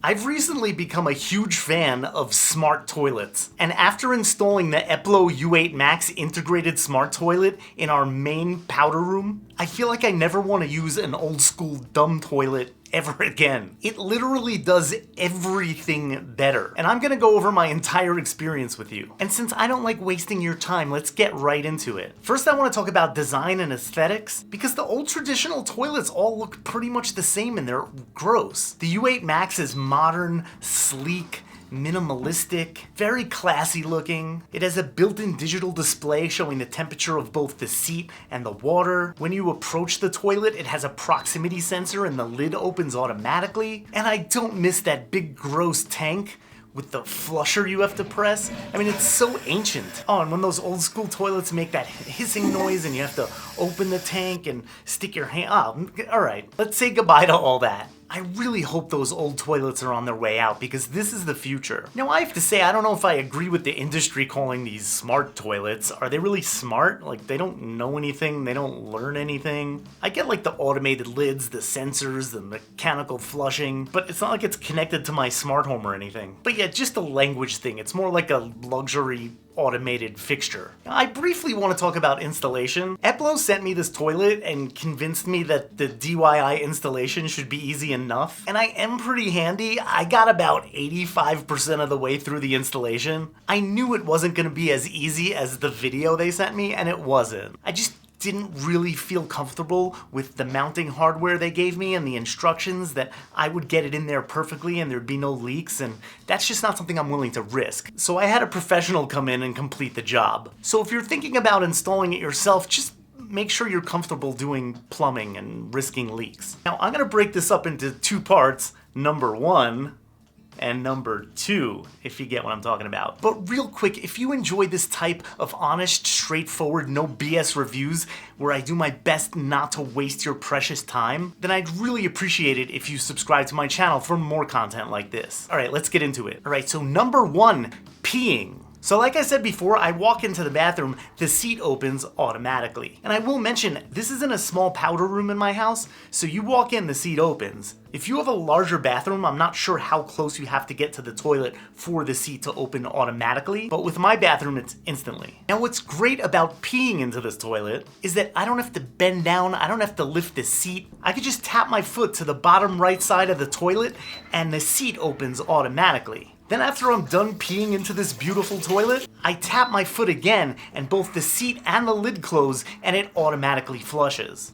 I've recently become a huge fan of smart toilets, and after installing the EPLO U8MAX integrated smart toilet in our main powder room, I feel like I never want to use an old school dumb toilet ever again. It literally does everything better, and I'm gonna go over my entire experience with you. And since I don't like wasting your time, let's get right into it. First, I want to talk about design and aesthetics, because the old traditional toilets all look pretty much the same and they're gross. The U8MAX is modern, sleek, minimalistic, very classy looking. It has a built-in digital display showing the temperature of both the seat and the water. When you approach the toilet, it has a proximity sensor and the lid opens automatically. And I don't miss that big gross tank with the flusher you have to press. I mean, it's so ancient. Oh, and when those old school toilets make that hissing noise and you have to open the tank and stick your hand, all right, let's say goodbye to all that. I really hope those old toilets are on their way out, because this is the future. Now, I have to say, I don't know if I agree with the industry calling these smart toilets. Are they really smart? Like, they don't know anything, they don't learn anything. I get like the automated lids, the sensors, the mechanical flushing, but it's not like it's connected to my smart home or anything. But yeah, just a language thing. It's more like a luxury automated fixture. I briefly want to talk about installation. EPLO sent me this toilet and convinced me that the DIY installation should be easy enough, and I am pretty handy. I got about 85% of the way through the installation. I knew it wasn't going to be as easy as the video they sent me, and it wasn't. I just didn't really feel comfortable with the mounting hardware they gave me and the instructions that I would get it in there perfectly and there'd be no leaks, and that's just not something I'm willing to risk. So I had a professional come in and complete the job. So if you're thinking about installing it yourself, just make sure you're comfortable doing plumbing and risking leaks. Now, I'm gonna break this up into two parts. Number one, and number two, if you get what I'm talking about. But real quick, if you enjoy this type of honest, straightforward, no BS reviews where I do my best not to waste your precious time, then I'd really appreciate it if you subscribe to my channel for more content like this. All right, let's get into it. All right, so number one, peeing. So like I said before, I walk into the bathroom, the seat opens automatically. And I will mention, this isn't a small powder room in my house, so you walk in, the seat opens. If you have a larger bathroom, I'm not sure how close you have to get to the toilet for the seat to open automatically, but with my bathroom, it's instantly. Now, what's great about peeing into this toilet is that I don't have to bend down, I don't have to lift the seat. I could just tap my foot to the bottom right side of the toilet and the seat opens automatically. Then after I'm done peeing into this beautiful toilet, I tap my foot again and both the seat and the lid close and it automatically flushes.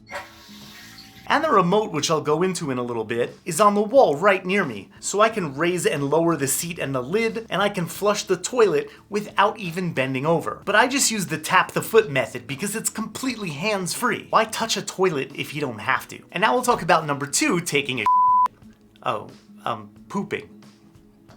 And the remote, which I'll go into in a little bit, is on the wall right near me, so I can raise and lower the seat and the lid, and I can flush the toilet without even bending over. But I just use the tap the foot method because it's completely hands-free. Why touch a toilet if you don't have to? And now we'll talk about number two, taking a pooping.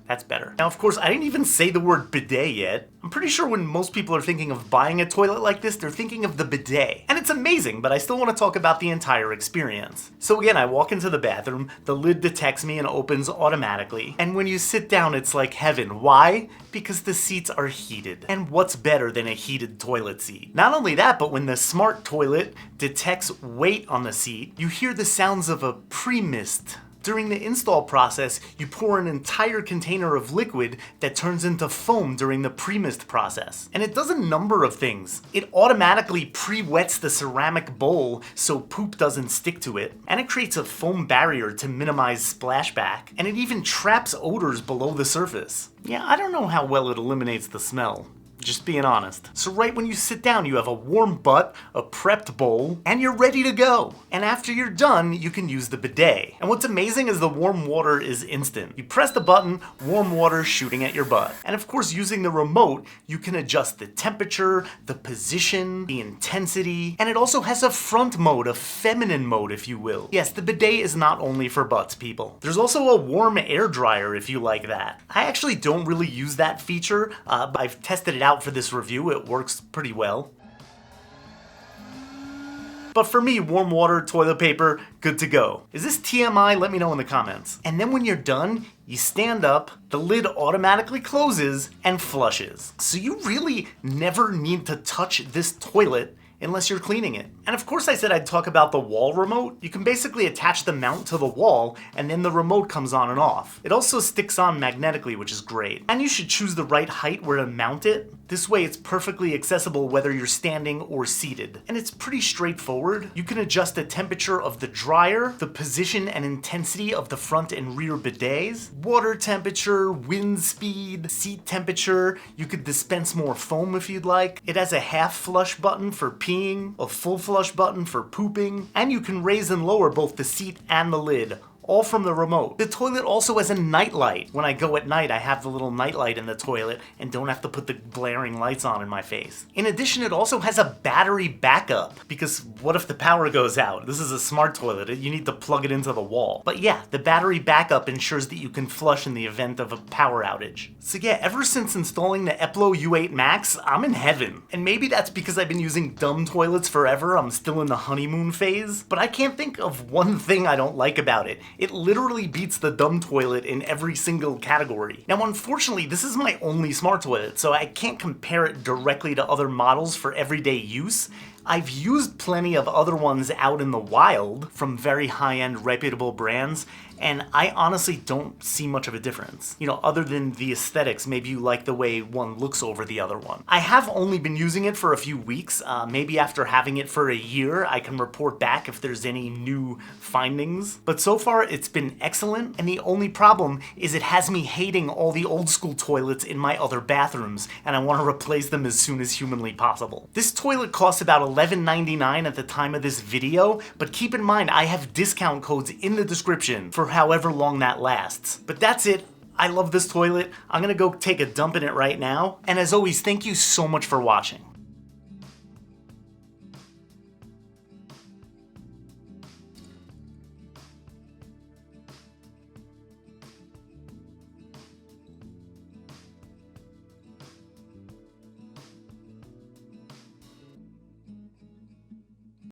That's better. Now, of course, I didn't even say the word bidet yet. I'm pretty sure when most people are thinking of buying a toilet like this, they're thinking of the bidet. And it's amazing, but I still want to talk about the entire experience. So again, I walk into the bathroom, the lid detects me and opens automatically. And when you sit down, it's like heaven. Why? Because the seats are heated. And what's better than a heated toilet seat? Not only that, but when the smart toilet detects weight on the seat, you hear the sounds of a pre-mist. During the install process, you pour an entire container of liquid that turns into foam during the pre-mist process. And it does a number of things. It automatically pre-wets the ceramic bowl so poop doesn't stick to it, and it creates a foam barrier to minimize splashback, and it even traps odors below the surface. Yeah, I don't know how well it eliminates the smell. Just being honest. So right when you sit down, you have a warm butt, a prepped bowl, and you're ready to go. And after you're done, you can use the bidet. And what's amazing is the warm water is instant. You press the button, warm water shooting at your butt. And of course, using the remote, you can adjust the temperature, the position, the intensity, and it also has a front mode, a feminine mode, if you will. Yes, the bidet is not only for butts, people. There's also a warm air dryer if you like that. I actually don't really use that feature, but I've tested it out for this review. It works pretty well. But for me, warm water, toilet paper, good to go. Is this TMI? Let me know in the comments. And then when you're done, you stand up, the lid automatically closes and flushes. So you really never need to touch this toilet unless you're cleaning it. And of course I said I'd talk about the wall remote. You can basically attach the mount to the wall and then the remote comes on and off. It also sticks on magnetically, which is great. And you should choose the right height where to mount it. This way it's perfectly accessible whether you're standing or seated. And it's pretty straightforward. You can adjust the temperature of the dryer, the position and intensity of the front and rear bidets, water temperature, wind speed, seat temperature. You could dispense more foam if you'd like. It has a half flush button for peeing, a full flush button for pooping, and you can raise and lower both the seat and the lid, all from the remote. The toilet also has a night light. When I go at night, I have the little night light in the toilet and don't have to put the blaring lights on in my face. In addition, it also has a battery backup, because what if the power goes out? This is a smart toilet. You need to plug it into the wall. But yeah, the battery backup ensures that you can flush in the event of a power outage. So yeah, ever since installing the EPLO U8MAX, I'm in heaven. And maybe that's because I've been using dumb toilets forever. I'm still in the honeymoon phase. But I can't think of one thing I don't like about it. It literally beats the dumb toilet in every single category. Now, unfortunately, this is my only smart toilet, so I can't compare it directly to other models for everyday use. I've used plenty of other ones out in the wild from very high-end reputable brands, and I honestly don't see much of a difference. You know, other than the aesthetics, maybe you like the way one looks over the other one. I have only been using it for a few weeks. Maybe after having it for a year, I can report back if there's any new findings. But so far, it's been excellent, and the only problem is it has me hating all the old school toilets in my other bathrooms, and I want to replace them as soon as humanly possible. This toilet costs about $11.99 at the time of this video, but keep in mind I have discount codes in the description for however long that lasts. But that's it. I love this toilet. I'm gonna go take a dump in it right now. And as always, thank you so much for watching.